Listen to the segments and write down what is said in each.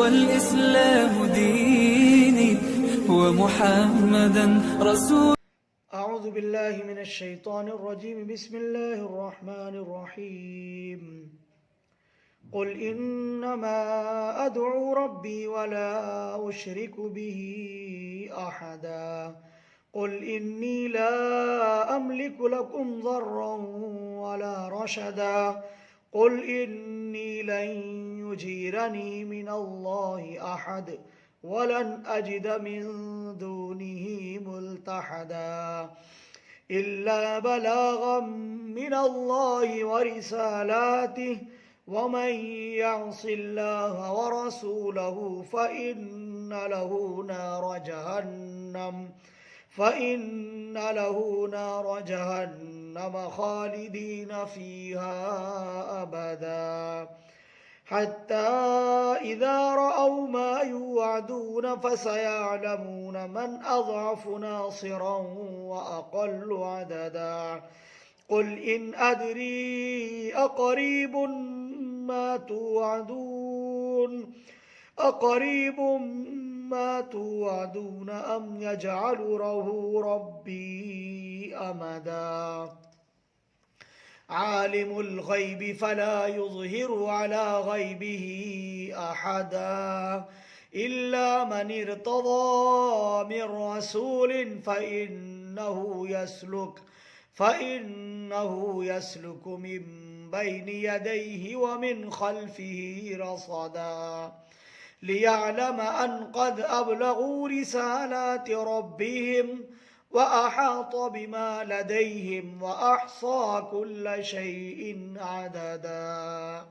والإسلام ديني ومحمدا رسول. أعوذ بالله من الشيطان الرجيم. بسم الله الرحمن الرحيم. قل إنما أدعو ربي ولا أشرك به أحدا قل إني لا أملك لكم ضرا ولا رشدا قل إني لن يجيرني من الله أحد ولن أجد من دونه ملتحدا إلا بلاغا من الله ورسالاته ومن يعص الله ورسوله فإن له نار جهنم خالدين فيها أبدا حتى إذا رأوا ما يوعدون فسيعلمون من أضعف ناصرا وأقل عددا قل إن أدري أقريب ما توعدون أم يجعل له ربي أمدا عالم الغيب فلا يظهر على غيبه أحدا إلا من ارتضى من رسول فإنه يسلك من بين يديه ومن خلفه رصدا ليعلم أن قد أبلغوا رسالات ربهم وأحاط بما لديهم وأحصى كل شيء عددا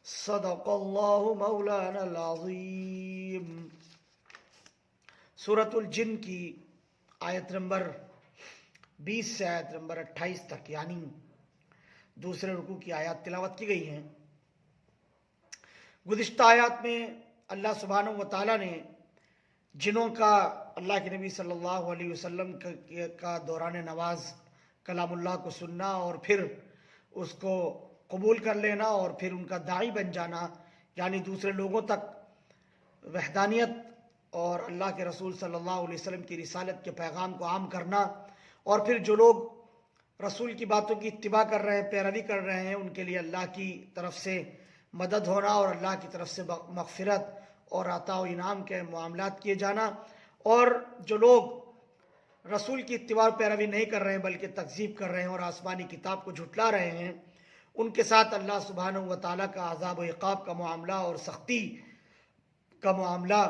صدق الله مولانا العظیم. سورۃ الجن کی آیت نمبر 20 سے آیت نمبر 28 تک یعنی دوسرے رکوع کی آیات تلاوت کی گئی ہیں. گزشتہ آیات میں اللہ سبحانہ و تعالیٰ نے جنوں کا اللہ کے نبی صلی اللہ علیہ وسلم کا دوران نواز کلام اللہ کو سننا اور پھر اس کو قبول کر لینا اور پھر ان کا داعی بن جانا یعنی دوسرے لوگوں تک وحدانیت اور اللہ کے رسول صلی اللہ علیہ وسلم کی رسالت کے پیغام کو عام کرنا اور پھر جو لوگ رسول کی باتوں کی اتباع کر رہے ہیں پیروی کر رہے ہیں ان کے لیے اللہ کی طرف سے مدد ہونا اور اللہ کی طرف سے مغفرت اور عطا و انعام کے معاملات کیے جانا اور جو لوگ رسول کی اتباع پیروی نہیں کر رہے ہیں بلکہ تکذیب کر رہے ہیں اور آسمانی کتاب کو جھٹلا رہے ہیں ان کے ساتھ اللہ سبحانہ و تعالیٰ کا عذاب و عقاب کا معاملہ اور سختی کا معاملہ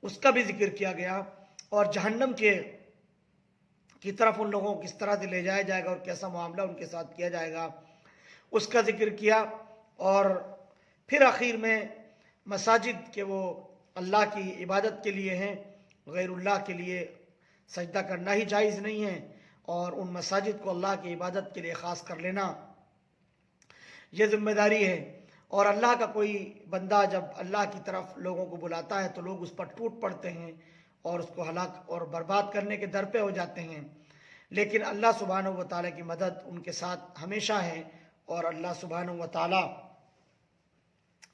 اس کا بھی ذکر کیا گیا اور جہنم کی طرف ان لوگوں کو کس طرح سے لے جایا جائے گا اور کیسا معاملہ ان کے ساتھ کیا جائے گا اس کا ذکر کیا. اور پھر آخر میں مساجد کے وہ اللہ کی عبادت کے لیے ہیں غیر اللہ کے لیے سجدہ کرنا ہی جائز نہیں ہے اور ان مساجد کو اللہ کی عبادت کے لیے خاص کر لینا یہ ذمہ داری ہے. اور اللہ کا کوئی بندہ جب اللہ کی طرف لوگوں کو بلاتا ہے تو لوگ اس پر ٹوٹ پڑتے ہیں اور اس کو ہلاک اور برباد کرنے کے در پہ ہو جاتے ہیں لیکن اللہ سبحانہ و تعالیٰ کی مدد ان کے ساتھ ہمیشہ ہے اور اللہ سبحانہ و تعالیٰ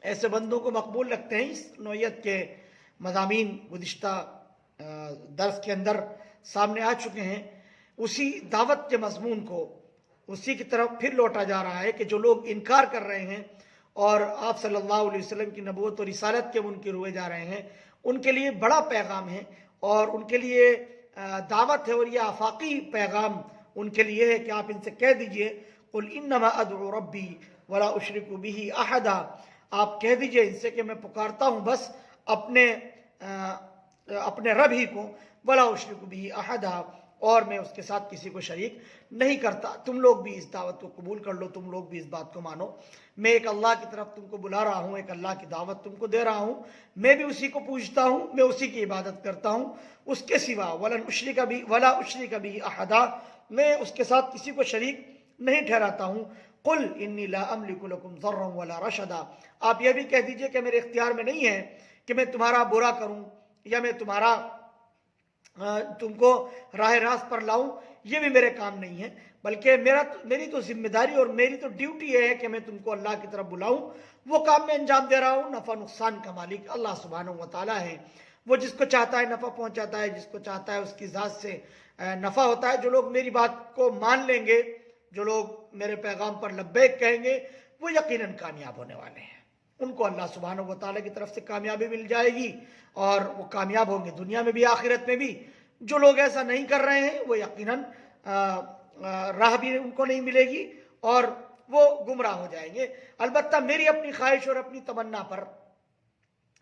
ایسے بندوں کو مقبول رکھتے ہیں. اس نوعیت کے مضامین گزشتہ درس کے اندر سامنے آ چکے ہیں. اسی دعوت کے مضمون کو اسی کی طرف پھر لوٹا جا رہا ہے کہ جو لوگ انکار کر رہے ہیں اور آپ صلی اللہ علیہ وسلم کی نبوت اور رسالت کے منکر ہوئے جا رہے ہیں ان کے لیے بڑا پیغام ہے اور ان کے لیے دعوت ہے اور یہ آفاقی پیغام ان کے لیے ہے کہ آپ ان سے کہہ دیجئے قل انما ادعو ربی ولا اشرک به احدا. آپ کہہ دیجئے ان سے کہ میں پکارتا ہوں بس اپنے رب ہی کو ولا اشرک به احدا اور میں اس کے ساتھ کسی کو شریک نہیں کرتا. تم لوگ بھی اس دعوت کو قبول کر لو تم لوگ بھی اس بات کو مانو. میں ایک اللہ کی طرف تم کو بلا رہا ہوں ایک اللہ کی دعوت تم کو دے رہا ہوں. میں بھی اسی کو پوجتا ہوں میں اسی کی عبادت کرتا ہوں اس کے سوا ولا اشرک به احدا میں اس کے ساتھ کسی کو شریک نہیں ٹھہراتا ہوں. قل انی لا املک لکم ضرا ولا رشدا. آپ یہ بھی کہہ دیجئے کہ میرے اختیار میں نہیں ہے کہ میں تمہارا برا کروں یا میں تم کو راہ راست پر لاؤں یہ بھی میرے کام نہیں ہے. بلکہ میری تو ذمہ داری اور میری تو ڈیوٹی یہ ہے کہ میں تم کو اللہ کی طرف بلاؤں، وہ کام میں انجام دے رہا ہوں۔ نفع نقصان کا مالک اللہ سبحانہ و تعالیٰ ہے، وہ جس کو چاہتا ہے نفع پہنچاتا ہے، جس کو چاہتا ہے اس کی ذات سے نفع ہوتا ہے۔ جو لوگ میری بات کو مان لیں گے، جو لوگ میرے پیغام پر لبیک کہیں گے، وہ یقیناً کامیاب ہونے والے ہیں، ان کو اللہ سبحانہ و تعالیٰ کی طرف سے کامیابی مل جائے گی اور وہ کامیاب ہوں گے دنیا میں بھی آخرت میں بھی۔ جو لوگ ایسا نہیں کر رہے ہیں وہ یقیناً راہ بھی ان کو نہیں ملے گی اور وہ گمراہ ہو جائیں گے۔ البتہ میری اپنی خواہش اور اپنی تمنا پر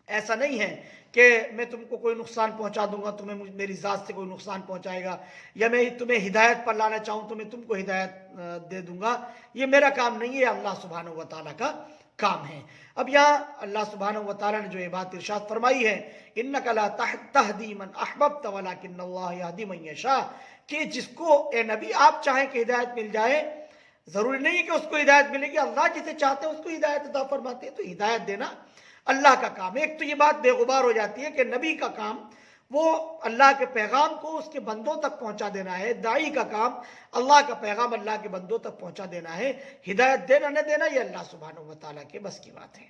ایسا نہیں ہے کہ میں تم کو کوئی نقصان پہنچا دوں گا، تمہیں میری ذات سے کوئی نقصان پہنچائے گا، یا میں تمہیں ہدایت پر لانا چاہوں تو میں تم کو ہدایت دے دوں گا۔ یہ میرا کام نہیں ہے، اللہ سبحانہ و تعالیٰ کا کام ہے۔ اب یہاں اللہ سبحانہ و تعالیٰ نے جو یہ بات ارشاد فرمائی ہے، اِنَّكَ لَا تَهْدِي مَنْ أَحْبَبْتَ وَلَكِنَّ اللَّهَ يَهْدِي مَن يَشَاءُ، کہ جس کو اے نبی آپ چاہیں کہ ہدایت مل جائے، ضروری نہیں ہے کہ اس کو ہدایت ملے گی، اللہ جسے چاہتے ہیں اس کو ہدایت عطا فرماتے ہیں، تو ہدایت دینا اللہ کا کام ہے۔ ایک تو یہ بات بے غبار ہو جاتی ہے کہ نبی کا کام وہ اللہ کے پیغام کو اس کے بندوں تک پہنچا دینا ہے، داعی کا کام اللہ کا پیغام اللہ کے بندوں تک پہنچا دینا ہے، ہدایت دینا نہ دینا یہ اللہ سبحانہ و تعالیٰ کے بس کی بات ہے،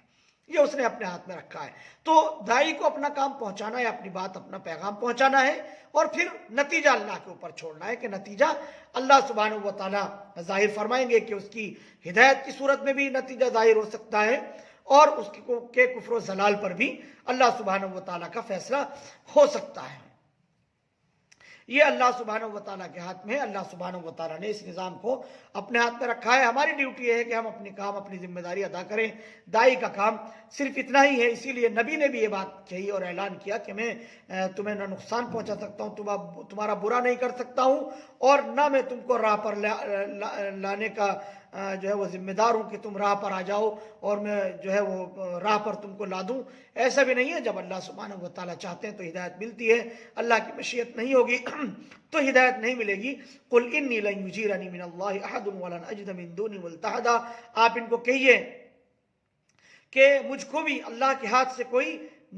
یہ اس نے اپنے ہاتھ میں رکھا ہے۔ تو داعی کو اپنا کام پہنچانا ہے، اپنی بات اپنا پیغام پہنچانا ہے، اور پھر نتیجہ اللہ کے اوپر چھوڑنا ہے کہ نتیجہ اللہ سبحانہ و تعالیٰ ظاہر فرمائیں گے کہ اس کی ہدایت کی صورت میں بھی نتیجہ ظاہر ہو سکتا ہے، اور اس کے کفر و ضلال پر بھی اللہ سبحانہ و تعالیٰ کا فیصلہ ہو سکتا ہے۔ یہ اللہ سبحانہ و تعالیٰ کے ہاتھ میں ہے، اللہ سبحانہ و تعالیٰ نے اس نظام کو اپنے ہاتھ میں رکھا ہے۔ ہماری ڈیوٹی یہ ہے کہ ہم اپنے کام اپنی ذمہ داری ادا کریں۔ داعی کا کام صرف اتنا ہی ہے، اسی لیے نبی نے بھی یہ بات کہی اور اعلان کیا کہ میں تمہیں نہ نقصان پہنچا سکتا ہوں، تمہارا برا نہیں کر سکتا ہوں، اور نہ میں تم کو راہ پر لانے کا جو ہے وہ ذمہ دار ہوں کہ تم راہ پر آ جاؤ اور میں جو ہے وہ راہ پر تم کو لا دوں۔ ایسا بھی نہیں ہے، جب اللہ سبحانہ و تعالیٰ چاہتے ہیں تو ہدایت ملتی ہے، اللہ کی مشیت نہیں ہوگی تو ہدایت نہیں ملے گی۔ قُلْ إِنِّي لَن يُجِيرَنِي مِنَ اللَّهِ أَحَدٌ وَلَنْ أَجِدَ مِن دُونِهِ مُلْتَحَدًا، آپ ان کو کہیے کہ مجھ کو بھی اللہ کے ہاتھ سے کوئی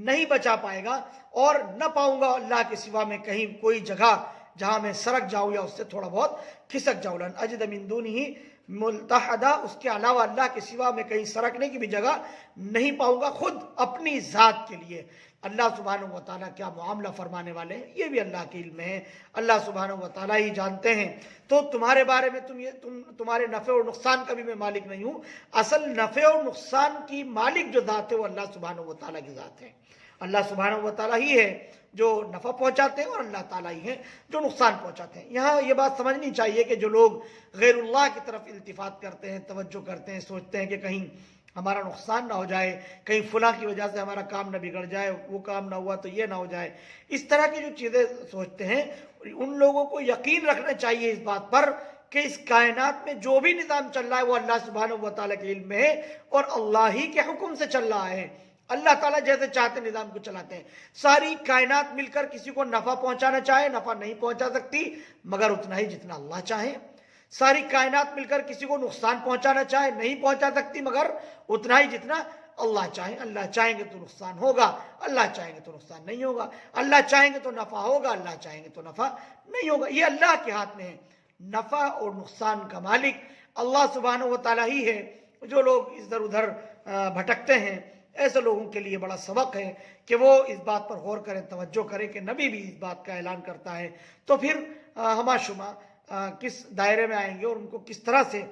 نہیں بچا پائے گا، اور نہ پاؤں گا اللہ کے سوا میں کہیں کوئی جگہ جہاں میں سرک جاؤں یا اس سے تھوڑا بہت کھسک جاؤں۔ لَنْ أَجِدَ مِن دُونِهِ ملتحدہ، اس کے علاوہ اللہ کے سوا میں کہیں سرکنے کی بھی جگہ نہیں پاؤں گا، خود اپنی ذات کے لیے۔ اللہ سبحانہ و تعالیٰ کیا معاملہ فرمانے والے ہیں یہ بھی اللہ کے علم ہے، اللہ سبحانہ و تعالیٰ ہی جانتے ہیں۔ تو تمہارے بارے میں تمہارے نفع اور نقصان کا بھی میں مالک نہیں ہوں، اصل نفع اور نقصان کی مالک جو ذات ہے وہ اللہ سبحانہ و تعالیٰ کی ذات ہے۔ اللہ سبحانہ و تعالیٰ ہی ہے جو نفع پہنچاتے ہیں، اور اللہ تعالیٰ ہی ہیں جو نقصان پہنچاتے ہیں۔ یہاں یہ بات سمجھنی چاہیے کہ جو لوگ غیر اللہ کی طرف التفات کرتے ہیں، توجہ کرتے ہیں، سوچتے ہیں کہ کہیں ہمارا نقصان نہ ہو جائے، کہیں فلاں کی وجہ سے ہمارا کام نہ بگڑ جائے، وہ کام نہ ہوا تو یہ نہ ہو جائے، اس طرح کی جو چیزیں سوچتے ہیں، ان لوگوں کو یقین رکھنا چاہیے اس بات پر کہ اس کائنات میں جو بھی نظام چل رہا ہے وہ اللہ سبحانہ و تعالیٰ کے علم میں ہے اور اللہ ہی کے حکم سے چل رہا ہے۔ اللہ تعالیٰ جیسے چاہتے نظام کو چلاتے ہیں۔ ساری کائنات مل کر کسی کو نفع پہنچانا چاہے نفع نہیں پہنچا سکتی مگر اتنا ہی جتنا اللہ چاہے، ساری کائنات مل کر کسی کو نقصان پہنچانا چاہے نہیں پہنچا سکتی مگر اتنا ہی جتنا اللہ چاہے۔ اللہ چاہیں گے تو نقصان ہوگا، اللہ چاہیں گے تو نقصان نہیں ہوگا، اللہ چاہیں گے تو نفع ہوگا، اللہ چاہیں گے تو نفع نہیں ہوگا۔ یہ اللہ کے ہاتھ میں ہے، نفع اور نقصان کا مالک اللہ سبحانہ و تعالیٰ ہی ہے۔ جو لوگ ادھر ادھر بھٹکتے ہیں، ایسے لوگوں کے لیے بڑا سبق ہے کہ وہ اس بات پر غور کریں، توجہ کریں کہ نبی بھی اس بات کا اعلان کرتا ہے، تو پھر ہما شما کس دائرے میں آئیں گے اور ان کو کس طرح سے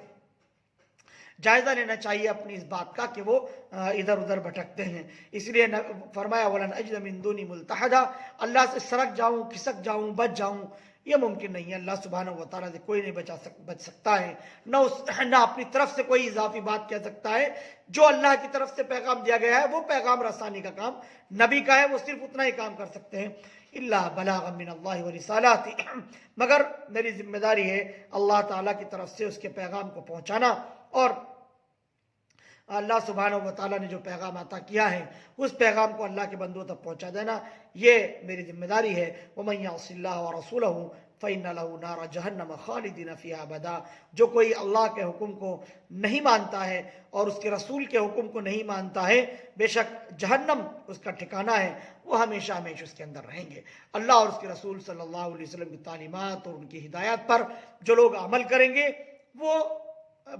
جائزہ لینا چاہیے اپنی اس بات کا کہ وہ ادھر ادھر بھٹکتے ہیں۔ اس لیے فرمایا وَلَنْ أَجِدَ مِن دُونِهِ مُلْتَحَدًا، اللہ سے سرک جاؤں، کھسک جاؤں، بچ جاؤں، یہ ممکن نہیں ہے۔ اللہ سبحانہ و تعالیٰ سے کوئی نہیں بچ سکتا ہے، نہ اپنی طرف سے کوئی اضافی بات کہہ سکتا ہے۔ جو اللہ کی طرف سے پیغام دیا گیا ہے وہ پیغام رسانی کا کام نبی کا ہے، وہ صرف اتنا ہی کام کر سکتے ہیں۔ اللہ بلاغ من اللہ ورسالاتہ، مگر میری ذمہ داری ہے اللہ تعالیٰ کی طرف سے اس کے پیغام کو پہنچانا، اور اللہ سبحانہ و تعالیٰ نے جو پیغام عطا کیا ہے اس پیغام کو اللہ کے بندوں تک پہنچا دینا، یہ میری ذمہ داری ہے۔ وَمَن يَعْصِ اللَّهَ وَرَسُولَهُ فَإِنَّ لَهُ نَارَ جَهَنَّمَ خَالِدِينَ فِيهَا أَبَدًا۔ جو کوئی اللہ کے حکم کو نہیں مانتا ہے اور اس کے رسول کے حکم کو نہیں مانتا ہے، بے شک جہنم اس کا ٹھکانہ ہے، وہ ہمیشہ ہمیشہ اس کے اندر رہیں گے۔ اللہ اور اس کے رسول صلی اللہ علیہ وسلم کی تعلیمات اور ان کی ہدایات پر جو لوگ عمل کریں گے وہ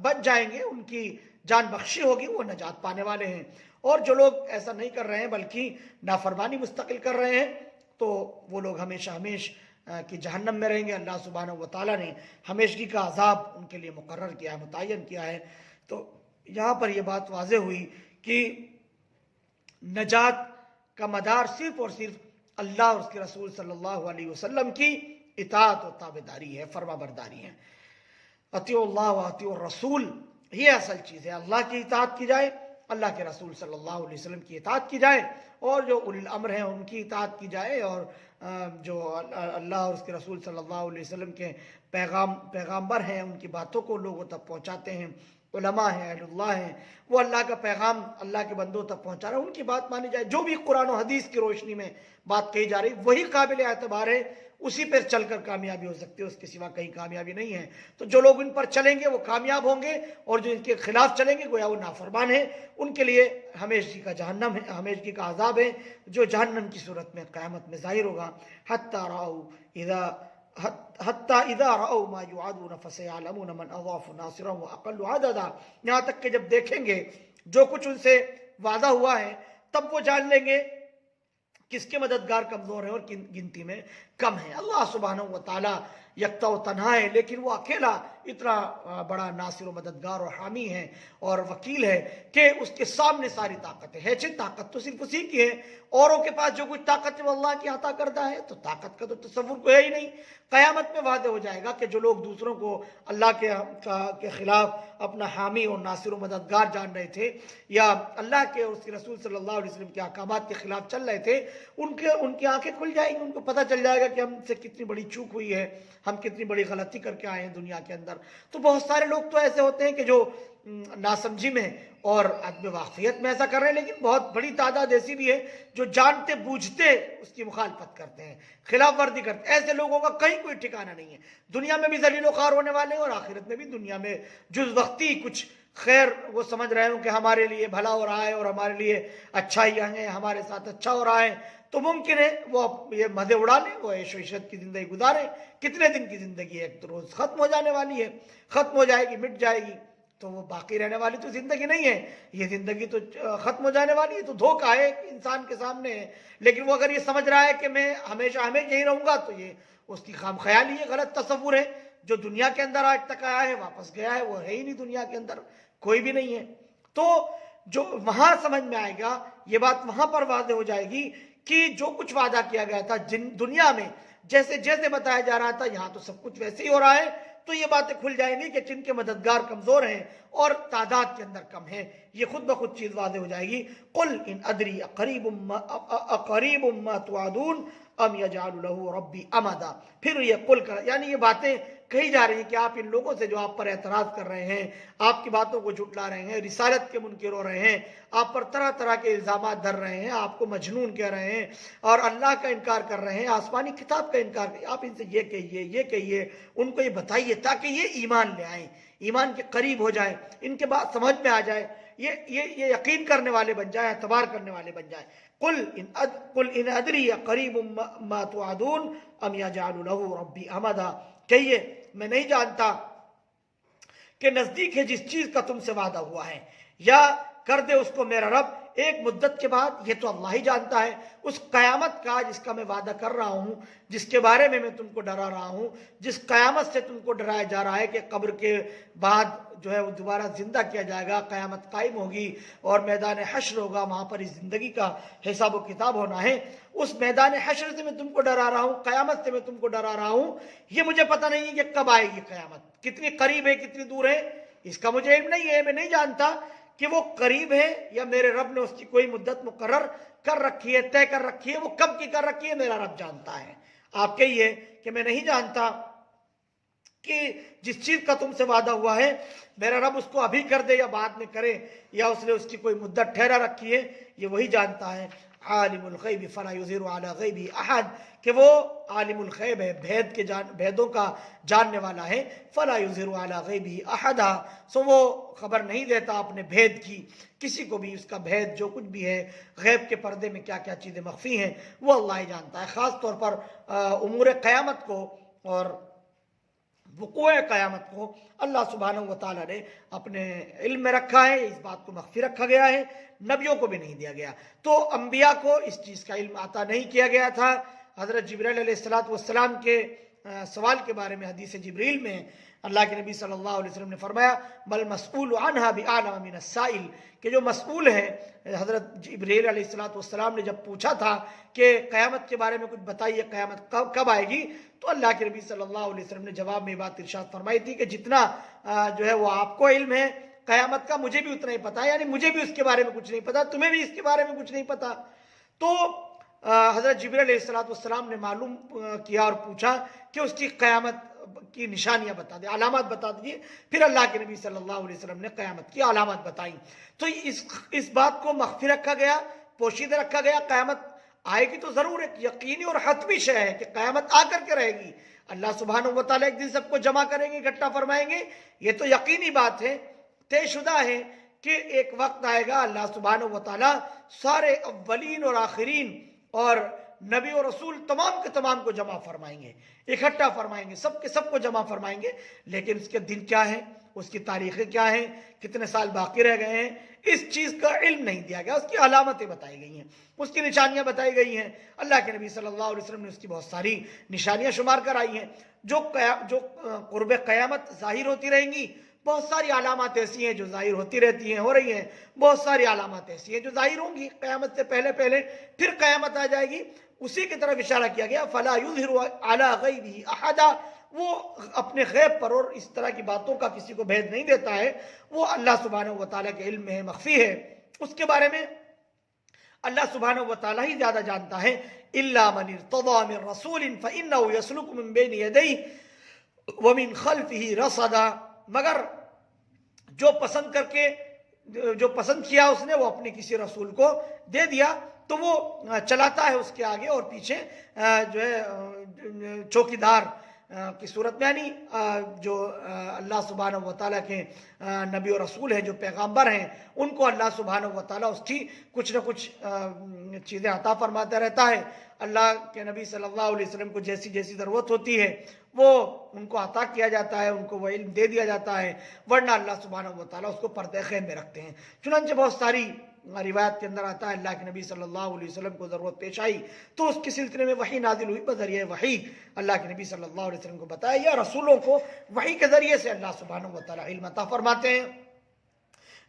بچ جائیں گے، ان کی جان بخشی ہوگی، وہ نجات پانے والے ہیں۔ اور جو لوگ ایسا نہیں کر رہے ہیں بلکہ نافرمانی مستقل کر رہے ہیں تو وہ لوگ ہمیشہ ہمیشہ کی جہنم میں رہیں گے۔ اللہ سبحانہ و تعالیٰ نے ہمیشگی کا عذاب ان کے لیے مقرر کیا ہے، متعین کیا ہے۔ تو یہاں پر یہ بات واضح ہوئی کہ نجات کا مدار صرف اور صرف اللہ اور اس کے رسول صلی اللہ علیہ وسلم کی اطاعت و تابعداری ہے، فرما برداری ہے۔ اطیعوا اللہ و اطیعوا الرسول، یہ اصل چیز ہے۔ اللہ کی اطاعت کی جائے، اللہ کے رسول صلی اللہ علیہ وسلم کی اطاعت کی جائے، اور جو اولی الامر ہیں ان کی اطاعت کی جائے، اور جو اللہ اور اس کے رسول صلی اللہ علیہ وسلم کے پیغامبر ہیں ان کی باتوں کو لوگوں تک پہنچاتے ہیں، علماء ہیں، اہل اللہ ہیں، وہ اللہ کا پیغام اللہ کے بندوں تک پہنچا رہے ہیں، ان کی بات مانی جائے۔ جو بھی قرآن و حدیث کی روشنی میں بات کہی جا رہی وہی قابل اعتبار ہے، اسی پر چل کر کامیابی ہو سکتی ہے، اس کے سوا کہیں کامیابی نہیں ہے۔ تو جو لوگ ان پر چلیں گے وہ کامیاب ہوں گے، اور جو ان کے خلاف چلیں گے گویا وہ نافرمان ہیں، ان کے لیے ہمیشگی کا جہنم ہے، ہمیشگی کا عذاب ہے، جو جہنم کی صورت میں قیامت میں ظاہر ہوگا۔ حتی اذا رأوا ما یوعدون فسیعلمون من اضعف ناصرا واقل عددا، یہاں تک کہ جب دیکھیں گے جو کچھ ان سے وعدہ ہوا ہے تب وہ جان لیں گے کس کے مددگار کمزور ہیں اور گنتی میں کم ہیں۔ اللہ سبحانہ و تعالیٰ یکتا و تنہا ہے، لیکن وہ اکیلا اتنا بڑا ناصر و مددگار اور حامی ہے اور وکیل ہے کہ اس کے سامنے ساری طاقت ہے۔ طاقت تو صرف اسی کی ہے، اوروں کے پاس جو کچھ طاقت ہے وہ اللہ کی عطا کردہ ہے، تو طاقت کا تو تصور کوئی ہے ہی نہیں۔ قیامت میں واضح ہو جائے گا کہ جو لوگ دوسروں کو اللہ کے خلاف اپنا حامی اور ناصر و مددگار جان رہے تھے، یا اللہ کے اور اس کے رسول صلی اللہ علیہ وسلم کے احکامات کے خلاف چل رہے تھے، ان کی آنکھیں کھل جائیں گی، ان کو پتہ چل جائے گا کہ ہم سے کتنی بڑی چوک ہوئی ہے، ہم کتنی بڑی غلطی کر کے آئے ہیں دنیا کے اندر۔ تو بہت سارے لوگ تو ایسے ہوتے ہیں کہ جو ناسمجھی میں اور عدم واقفیت میں ایسا کر رہے ہیں، لیکن بہت بڑی تعداد ایسی بھی ہے جو جانتے بوجھتے اس کی مخالفت کرتے ہیں، خلاف ورزی کرتے ہیں۔ ایسے لوگوں کا کہیں کوئی ٹھکانہ نہیں ہے، دنیا میں بھی ذلیل و خوار ہونے والے ہیں، اور آخرت میں بھی دنیا میں جز وقتی کچھ خیر وہ سمجھ رہے ہوں کہ ہمارے لیے بھلا ہو رہا ہے اور ہمارے لیے اچھائیاں ہیں، ہمارے ساتھ اچھا ہو رہا ہے، تو ممکن ہے وہ یہ مزے اڑا لیں، وہ عیش و عشرت کی زندگی گزاریں۔ کتنے دن کی زندگی ہے، ایک تو روز ختم ہو جانے والی ہے، ختم ہو جائے گی، مٹ جائے گی، تو وہ باقی رہنے والی تو زندگی نہیں ہے، یہ زندگی تو ختم ہو جانے والی ہے۔ تو دھوکہ ہے انسان کے سامنے ہے، لیکن وہ اگر یہ سمجھ رہا ہے کہ میں ہمیشہ یہی رہوں گا، تو یہ اس کی خام خیالی ہے، غلط تصور ہے۔ جو دنیا کے اندر آج تک آیا ہے واپس گیا ہے، وہ ہے ہی نہیں، دنیا کے اندر کوئی بھی نہیں ہے۔ تو جو وہاں سمجھ میں آئے گا، یہ بات وہاں پر واضح ہو جائے گی کہ جو کچھ وعدہ کیا گیا تھا دنیا میں جیسے جیسے بتایا جا رہا تھا، یہاں تو سب کچھ ویسے ہی ہو رہا ہے۔ تو یہ باتیں کھل جائیں گی کہ جن کے مددگار کمزور ہیں اور تعداد کے اندر کم ہیں، یہ خود بخود چیز واضح ہو جائے گی۔ قل ان ادری اقریب ما توعدون ام یجعل له ربی امدا، پھر یہ قل کر، یعنی یہ باتیں کہی جا رہی ہیں کہ آپ ان لوگوں سے جو آپ پر اعتراض کر رہے ہیں، آپ کی باتوں کو جھٹلا رہے ہیں، رسالت کے منکر ہو رہے ہیں، آپ پر طرح طرح کے الزامات دھر رہے ہیں، آپ کو مجنون کہہ رہے ہیں اور اللہ کا انکار کر رہے ہیں، آسمانی کتاب کا انکار کر، آپ ان سے یہ کہیے، ان کو یہ بتائیے تاکہ یہ ایمان لے آئیں، ایمان کے قریب ہو جائیں، ان کے بات سمجھ میں آ جائے، یہ یقین کرنے والے بن جائیں، اعتبار کرنے والے بن جائیں۔ قل ان ادری قریب ما توعدون ام یجعل له ربی امدا، کہیے میں نہیں جانتا کہ نزدیک ہے جس چیز کا تم سے وعدہ ہوا ہے، یا کر دے اس کو میرا رب ایک مدت کے بعد، یہ تو اللہ ہی جانتا ہے۔ اس قیامت کا جس کا میں وعدہ کر رہا ہوں، جس کے بارے میں تم کو ڈرا رہا ہوں، جس قیامت سے تم کو ڈرایا جا رہا ہے کہ قبر کے بعد جو ہے وہ دوبارہ زندہ کیا جائے گا، قیامت قائم ہوگی اور میدان حشر ہوگا، وہاں پر اس زندگی کا حساب و کتاب ہونا ہے، اس میدان حشر سے میں تم کو ڈرا رہا ہوں، قیامت سے میں تم کو ڈرا رہا ہوں۔ یہ مجھے پتہ نہیں ہے کہ کب آئے گی قیامت، کتنی قریب ہے کتنی دور ہے، اس کا مجھے علم نہیں ہے، میں نہیں جانتا کہ وہ قریب ہے یا میرے رب نے اس کی کوئی مدت مقرر کر رکھی ہے، طے کر رکھی ہے، وہ کب کی کر رکھی ہے میرا رب جانتا ہے۔ آپ کہیے کہ میں نہیں جانتا کہ جس چیز کا تم سے وعدہ ہوا ہے میرا رب اس کو ابھی کر دے یا بعد میں کرے، یا اس نے اس کی کوئی مدت ٹھہرا رکھی ہے، یہ وہی جانتا ہے۔ عالم الغیب فلا یظہر علی غیبہ احد، کہ وہ عالم الغیب ہے، بھیدوں کا جاننے والا ہے، فلا یظہر علی غیبہ احد، سو وہ خبر نہیں دیتا اپنے بھید کی کسی کو بھی، اس کا بھید جو کچھ بھی ہے، غیب کے پردے میں کیا کیا چیزیں مخفی ہیں وہ اللہ ہی جانتا ہے۔ خاص طور پر امور قیامت کو اور وقوع قیامت کو اللہ سبحانہ و تعالیٰ نے اپنے علم میں رکھا ہے، اس بات کو مخفی رکھا گیا ہے، نبیوں کو بھی نہیں دیا گیا۔ تو انبیاء کو اس چیز کا علم عطا نہیں کیا گیا تھا۔ حضرت جبرائیل علیہ السلام کے سوال کے بارے میں حدیث جبریل میں اللہ کے نبی صلی اللہ علیہ وسلم نے فرمایا بل مسئول عنہا بعلم من السائل، کہ جو مسئول ہے، حضرت جبریل علیہ السلام نے جب پوچھا تھا کہ قیامت کے بارے میں کچھ بتائیے، قیامت کب آئے گی، تو اللہ کے نبی صلی اللہ علیہ وسلم نے جواب میں بات ارشاد فرمائی تھی کہ جتنا جو ہے وہ آپ کو علم ہے قیامت کا، مجھے بھی اتنا ہی پتا ہے، یعنی مجھے بھی اس کے بارے میں کچھ نہیں پتا، تمہیں بھی اس کے بارے میں کچھ نہیں پتا۔ تو حضرت جبرائیل علیہ السلام نے معلوم کیا اور پوچھا کہ اس کی قیامت کی نشانیاں بتا دیں، علامات بتا دیجیے۔ پھر اللہ کے نبی صلی اللہ علیہ وسلم نے قیامت کی علامات بتائیں۔ تو اس بات کو مخفی رکھا گیا، پوشیدہ رکھا گیا۔ قیامت آئے گی تو ضرور ایک یقینی اور حتمی شے ہے کہ قیامت آ کر کے رہے گی، اللہ سبحانہ و تعالیٰ ایک دن سب کو جمع کریں گے، اکٹھا فرمائیں گے، یہ تو یقینی بات ہے، طے شدہ ہے کہ ایک وقت آئے گا اللہ سبحانہ و تعالیٰ سارے اولین اور آخرین اور نبی اور رسول تمام کے تمام کو جمع فرمائیں گے، اکٹھا فرمائیں گے، سب کے سب کو جمع فرمائیں گے۔ لیکن اس کے دن کیا ہے، اس کی تاریخیں کیا ہیں، کتنے سال باقی رہ گئے ہیں، اس چیز کا علم نہیں دیا گیا۔ اس کی علامتیں بتائی گئی ہیں، اس کی نشانیاں بتائی گئی ہیں۔ اللہ کے نبی صلی اللہ علیہ وسلم نے اس کی بہت ساری نشانیاں شمار کرائی ہیں جو قرب قیامت ظاہر ہوتی رہیں گی۔ بہت ساری علامات ایسی ہیں جو ظاہر ہوتی رہتی ہیں، ہو رہی ہیں، بہت ساری علامات ایسی ہیں جو ظاہر ہوں گی قیامت سے پہلے پہلے، پھر قیامت آ جائے گی۔ اسی کی طرف اشارہ کیا گیا فلا یظہر علی غیبہ احدا، وہ اپنے غیب پر اور اس طرح کی باتوں کا کسی کو بھید نہیں دیتا ہے، وہ اللہ سبحانہ و تعالیٰ کے علم میں ہے، مخفی ہے، اس کے بارے میں اللہ سبحانہ و تعالیٰ ہی زیادہ جانتا ہے۔ الا من ارتضى من رسول فانه يسلك من بين يديه ومن خلفه رصدا، مگر جو پسند کیا اس نے، وہ اپنے کسی رسول کو دے دیا تو وہ چلاتا ہے اس کے آگے اور پیچھے جو ہے چوکیدار کی صورت میں، یعنی جو اللہ سبحانہ و تعالیٰ کے نبی و رسول ہیں، جو پیغامبر ہیں، ان کو اللہ سبحانہ و تعالیٰ اس کی کچھ نہ کچھ چیزیں عطا فرماتا رہتا ہے۔ اللہ کے نبی صلی اللہ علیہ وسلم کو جیسی جیسی ضرورت ہوتی ہے وہ ان کو عطا کیا جاتا ہے، ان کو وہ علم دے دیا جاتا ہے، ورنہ اللہ سبحانہ و تعالیٰ اس کو پردہ خیر میں رکھتے ہیں۔ چنانچہ بہت ساری روایت کے اندر آتا ہے اللہ کے نبی صلی اللہ علیہ وسلم کو ضرورت پیش آئی تو اس کے سلسلے میں وحی نازل ہوئی، بذریعہ وحی اللہ کے نبی صلی اللہ علیہ وسلم کو بتایا، یا رسولوں کو وحی کے ذریعے سے اللہ سبحانہ و تعالیٰ علم عطا فرماتے ہیں،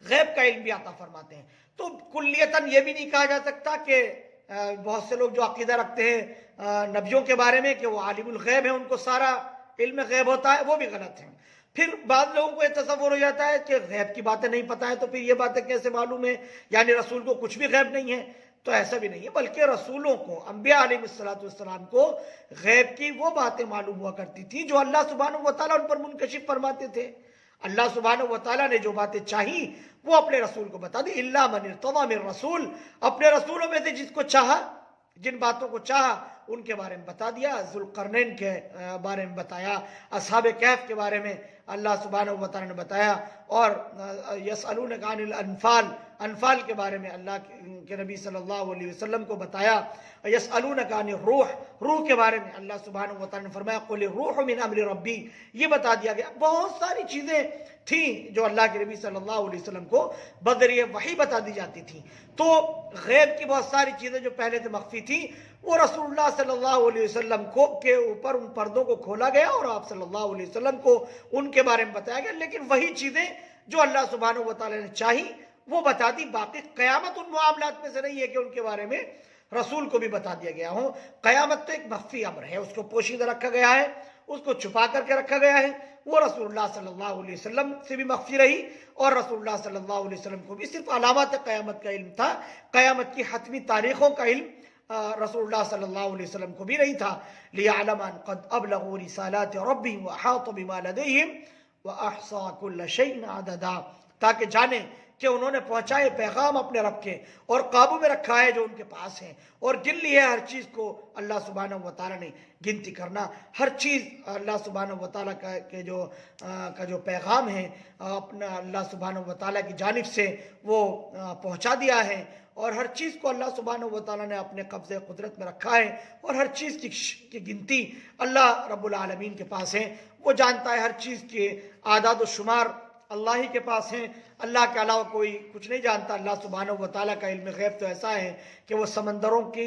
غیب کا علم بھی عطا فرماتے ہیں۔ تو کلیتاً یہ بھی نہیں کہا جا سکتا کہ بہت سے لوگ جو عقیدہ رکھتے ہیں نبیوں کے بارے میں کہ وہ عالم الغیب ہیں، ان کو سارا علم غیب ہوتا ہے، وہ بھی غلط ہیں۔ پھر بعض لوگوں کو یہ تصور ہو جاتا ہے کہ غیب کی باتیں نہیں پتہ ہے تو پھر یہ باتیں کیسے معلوم ہے، یعنی رسول کو کچھ بھی غیب نہیں ہے۔ تو ایسا بھی نہیں ہے، بلکہ رسولوں کو، انبیاء علیہ السلام کو غیب کی وہ باتیں معلوم ہوا کرتی تھی جو اللہ سبحانہ و تعالیٰ ان پر منکشف فرماتے تھے۔ اللہ سبحانہ و تعالیٰ نے جو باتیں چاہی وہ اپنے رسول کو بتا دی۔ الا من ارتضى من رسول، اپنے رسولوں میں سے جس کو چاہا، جن باتوں کو چاہا ان کے بارے میں بتا دیا۔ ذوالقرنین کے بارے میں بتایا، اصحاب کہف کے بارے میں اللہ سبحانہ و تعالیٰ نے بتایا، اور یسألونک عن الانفال، انفال کے بارے میں اللہ کے نبی صلی اللہ علیہ وسلم کو بتایا۔ یسألونک عن الروح، روح کے بارے میں اللہ سبحانہ و تعالیٰ نے فرمایا قل الروح من امر ربی، یہ بتا دیا گیا۔ بہت ساری چیزیں تھیں جو اللہ کے نبی صلی اللہ علیہ وسلم کو بذریعہ وحی بتا دی جاتی تھیں۔ تو غیب کی بہت ساری چیزیں جو پہلے سے مخفی تھیں وہ رسول اللہ صلی اللہ علیہ وسلم کے اوپر ان پردوں کو کھولا گیا اور آپ صلی اللہ علیہ وسلم کو ان کے بارے میں بتایا گیا۔ لیکن وہی چیزیں جو اللہ سبحانہ و تعالیٰ نے چاہی وہ بتا دی، باقی قیامت ان معاملات میں سے نہیں ہے کہ ان کے بارے میں رسول کو بھی بتا دیا گیا ہو۔ قیامت تو ایک مخفی امر ہے، اس کو پوشیدہ رکھا گیا ہے، اس کو چھپا کر کے رکھا گیا ہے۔ وہ رسول اللہ صلی اللہ علیہ وسلم سے بھی مخفی رہی، اور رسول اللہ صلی اللہ علیہ وسلم کو بھی صرف علامات قیامت کا علم تھا، قیامت کی حتمی تاریخوں کا علم رسول اللہ صلی اللہ علیہ وسلم کو بھی نہیں تھا۔ لِيَعْلَمَ أَنْ قَدْ أَبْلَغُوا رِسَالَاتِ رَبِّهِمْ وَأَحَاطَ بِمَا لَدَيْهِمْ وَأَحْصَىٰ كُلَّ شَيْءٍ عَدَدًا، تاکہ جانیں کہ انہوں نے پہنچائے پیغام اپنے رب کے اور قابو میں رکھا ہے جو ان کے پاس ہیں اور گن لی ہے ہر چیز کو اللہ سبحانہ و تعالیٰ نے گنتی کرنا ہر چیز اللہ سبحانہ و تعالیٰ کا جو پیغام ہے اپنا اللہ سبحانہ و تعالیٰ کی جانب سے وہ پہنچا دیا ہے اور ہر چیز کو اللہ سبحانہ و تعالیٰ نے اپنے قبضے قدرت میں رکھا ہے اور ہر چیز کی گنتی اللہ رب العالمین کے پاس ہے. وہ جانتا ہے ہر چیز کے اعداد و شمار اللہ ہی کے پاس ہیں. اللہ کے علاوہ کوئی کچھ نہیں جانتا. اللہ سبحانہ و تعالیٰ کا علم غیب تو ایسا ہے کہ وہ سمندروں کی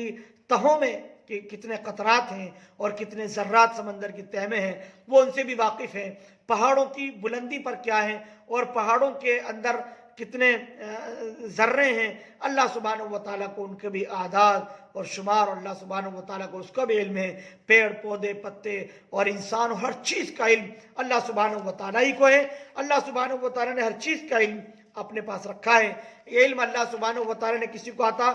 تہوں میں کہ کتنے قطرات ہیں اور کتنے ذرات سمندر کی تہ میں ہیں وہ ان سے بھی واقف ہیں. پہاڑوں کی بلندی پر کیا ہے اور پہاڑوں کے اندر کتنے ذرے ہیں اللہ سبحانہ و تعالیٰ کو ان کے بھی اعداد اور شمار اور اللہ سبحانہ و تعالیٰ کو اس کا بھی علم ہے. پیڑ پودے پتے اور انسان ہر چیز کا علم اللہ سبحانہ و تعالیٰ ہی کو ہے. اللہ سبحانہ و تعالیٰ نے ہر چیز کا علم اپنے پاس رکھا ہے. یہ علم اللہ سبحانہ و تعالیٰ نے کسی کو عطا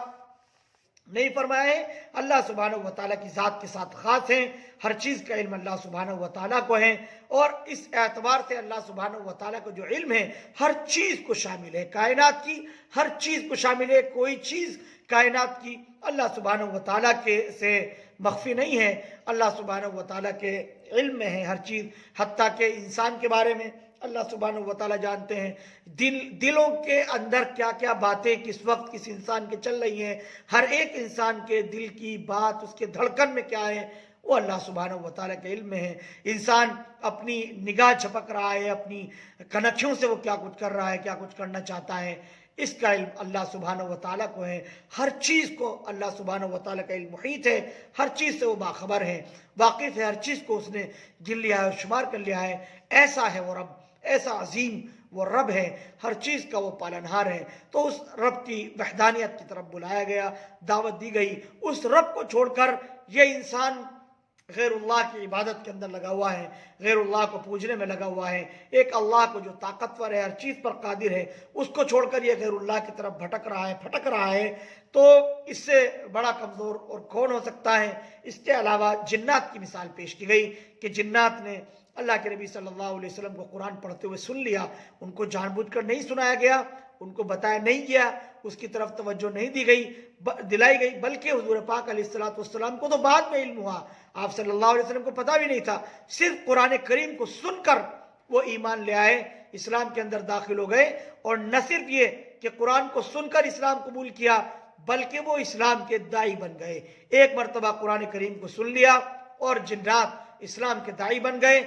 نہیں فرمایا ہے. اللہ سبحانہ و تعالیٰ کی ذات کے ساتھ خاص ہیں. ہر چیز کا علم اللہ سبحانہ و تعالیٰ کو ہے اور اس اعتبار سے اللہ سبحانہ و تعالیٰ کو جو علم ہے ہر چیز کو شامل ہے. کائنات کی ہر چیز کو شامل ہے. کوئی چیز کائنات کی اللہ سبحانہ و تعالیٰ کے سے مخفی نہیں ہے. اللہ سبحانہ و تعالیٰ کے علم میں ہے ہر چیز. حتیٰ کہ انسان کے بارے میں اللہ سبحانہ و تعالیٰ جانتے ہیں دلوں کے اندر کیا کیا باتیں کس وقت کس انسان کے چل رہی ہیں. ہر ایک انسان کے دل کی بات اس کے دھڑکن میں کیا ہے وہ اللہ سبحانہ و تعالیٰ کے علم میں ہے. انسان اپنی نگاہ جھپک رہا ہے اپنی کنکھیوں سے وہ کیا کچھ کر رہا ہے کیا کچھ کرنا چاہتا ہے اس کا علم اللہ سبحانہ و تعالیٰ کو ہے. ہر چیز کو اللہ سبحانہ و تعالیٰ کا علم محیط ہے. ہر چیز سے وہ باخبر ہے واقف ہے. ہر چیز کو اس نے گن لیا ہے اور شمار کر لیا ہے. ایسا ہے وہ رب ایسا عظیم وہ رب ہے. ہر چیز کا وہ پالنہار ہے. تو اس رب کی وحدانیت کی طرف بلایا گیا دعوت دی گئی. اس رب کو چھوڑ کر یہ انسان غیر اللہ کی عبادت کے اندر لگا ہوا ہے غیر اللہ کو پوجنے میں لگا ہوا ہے. ایک اللہ کو جو طاقتور ہے ہر چیز پر قادر ہے اس کو چھوڑ کر یہ غیر اللہ کی طرف بھٹک رہا ہے پھٹک رہا ہے. تو اس سے بڑا کمزور اور کون ہو سکتا ہے. اس کے علاوہ جنات کی مثال پیش کی گئی کہ جنات نے اللہ کے نبی صلی اللہ علیہ وسلم کو قرآن پڑھتے ہوئے سن لیا. ان کو جان بوجھ کر نہیں سنایا گیا ان کو بتایا نہیں گیا اس کی طرف توجہ نہیں دلائی گئی بلکہ حضور پاک علیہ السلام کو تو بعد میں علم ہوا. آپ صلی اللہ علیہ وسلم کو پتہ بھی نہیں تھا. صرف قرآن کریم کو سن کر وہ ایمان لے آئے اسلام کے اندر داخل ہو گئے. اور نہ صرف یہ کہ قرآن کو سن کر اسلام قبول کیا بلکہ وہ اسلام کے داعی بن گئے. ایک مرتبہ قرآن کریم کو سن لیا اور جنات اسلام کے داعی بن گئے.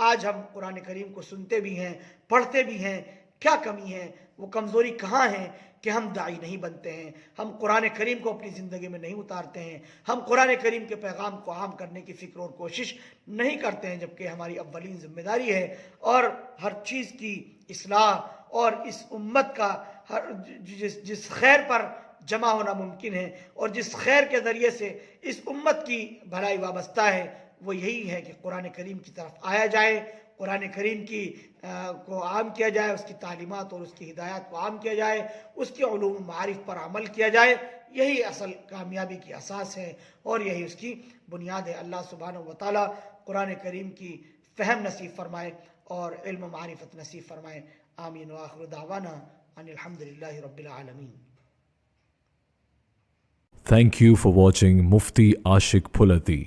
آج ہم قرآن کریم کو سنتے بھی ہیں پڑھتے بھی ہیں. کیا کمی ہے وہ کمزوری کہاں ہے کہ ہم داعی نہیں بنتے ہیں. ہم قرآن کریم کو اپنی زندگی میں نہیں اتارتے ہیں. ہم قرآن کریم کے پیغام کو عام کرنے کی فکر اور کوشش نہیں کرتے ہیں جبکہ ہماری اولین ذمہ داری ہے. اور ہر چیز کی اصلاح اور اس امت کا جس خیر پر جمع ہونا ممکن ہے اور جس خیر کے ذریعے سے اس امت کی بھلائی وابستہ ہے وہ یہی ہے کہ قرآن کریم کی طرف آیا جائے. قرآن کریم کو عام کیا جائے اس کی تعلیمات اور اس کی ہدایات کو عام کیا جائے اس کے علوم و معارف پر عمل کیا جائے. یہی اصل کامیابی کی اساس ہے اور یہی اس کی بنیاد ہے. اللہ سبحانہ و تعالیٰ قرآن کریم کی فہم نصیب فرمائے اور علم و معرفت نصیب فرمائے. آمین وآخر دعوانا ان الحمدللہ رب العالمین. Thank you for watching Mufti Ashik Phulati.